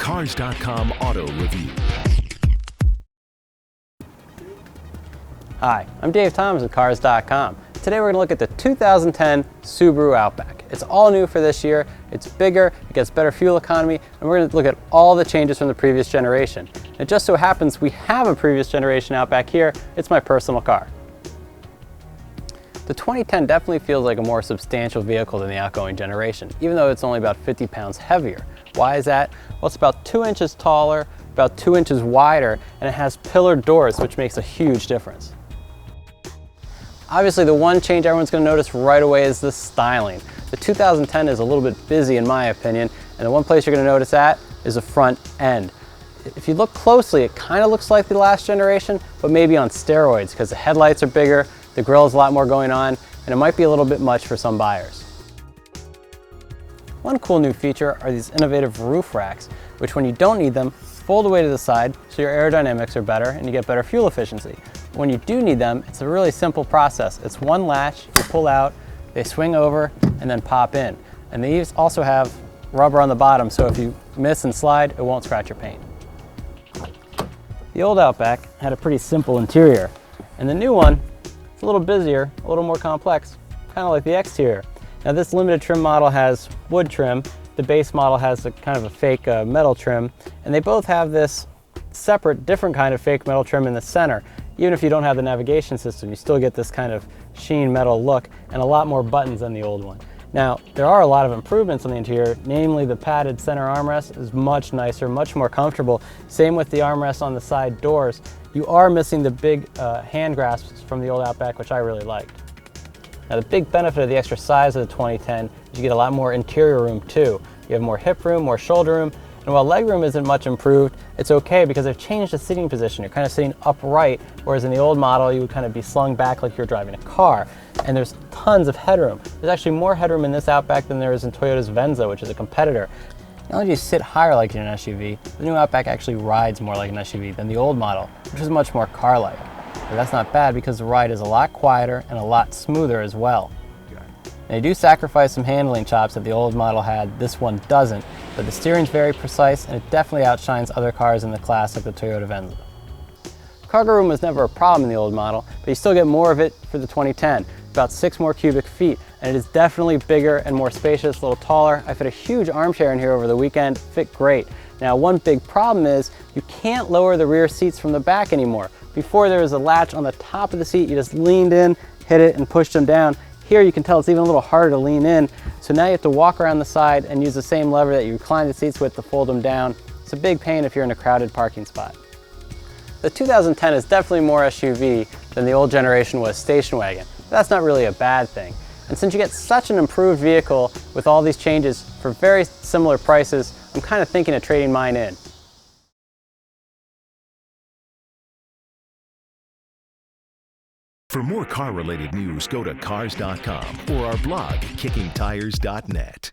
Cars.com Auto Review. Hi, I'm Dave Thomas with Cars.com. Today we're going to look at the 2010 Subaru Outback. It's all new for this year, it's bigger, it gets better fuel economy, and we're going to look at all the changes from the previous generation. It just so happens we have a previous generation Outback here. It's my personal car. The 2010 definitely feels like a more substantial vehicle than the outgoing generation, even though it's only about 50 pounds heavier. Why is that? Well, it's about 2 inches taller, about 2 inches wider, and it has pillared doors, which makes a huge difference. Obviously, the one change everyone's going to notice right away is the styling. The 2010 is a little bit busy in my opinion, and the one place you're going to notice that is the front end. If you look closely, it kind of looks like the last generation, but maybe on steroids, because the headlights are bigger, the grille has a lot more going on, and it might be a little bit much for some buyers. One cool new feature are these innovative roof racks, which when you don't need them, fold away to the side so your aerodynamics are better and you get better fuel efficiency. When you do need them, it's a really simple process. It's one latch, you pull out, they swing over, and then pop in. And these also have rubber on the bottom, so if you miss and slide, it won't scratch your paint. The old Outback had a pretty simple interior, and the new one, it's a little busier, a little more complex, kind of like the exterior. Now this limited trim model has wood trim, the base model has a kind of a fake metal trim, and they both have this separate, different kind of fake metal trim in the center. Even if you don't have the navigation system, you still get this kind of sheen metal look and a lot more buttons than the old one. Now, there are a lot of improvements on the interior, namely the padded center armrest is much nicer, much more comfortable. Same with the armrest on the side doors. You are missing the big hand grasps from the old Outback, which I really liked. Now, the big benefit of the extra size of the 2010 is you get a lot more interior room too. You have more hip room, more shoulder room, and while legroom isn't much improved, it's okay because they've changed the seating position. You're kind of sitting upright, whereas in the old model, you would kind of be slung back like you're driving a car. And there's tons of headroom. There's actually more headroom in this Outback than there is in Toyota's Venza, which is a competitor. Not only do you sit higher like in an SUV, the new Outback actually rides more like an SUV than the old model, which is much more car-like. But that's not bad because the ride is a lot quieter and a lot smoother as well. They do sacrifice some handling chops that the old model had, this one doesn't, but the steering's very precise and it definitely outshines other cars in the class like the Toyota Venza. Cargo room was never a problem in the old model, but you still get more of it for the 2010, about 6 more cubic feet, and it is definitely bigger and more spacious, a little taller. I fit a huge armchair in here over the weekend, fit great. Now one big problem is you can't lower the rear seats from the back anymore. Before there was a latch on the top of the seat, you just leaned in, hit it, and pushed them down. Here you can tell it's even a little harder to lean in, so now you have to walk around the side and use the same lever that you recline the seats with to fold them down. It's a big pain if you're in a crowded parking spot. The 2010 is definitely more SUV than the old generation was station wagon, but that's not really a bad thing. And since you get such an improved vehicle with all these changes for very similar prices, I'm kind of thinking of trading mine in. For more car-related news, go to Cars.com or our blog, kickingtires.net.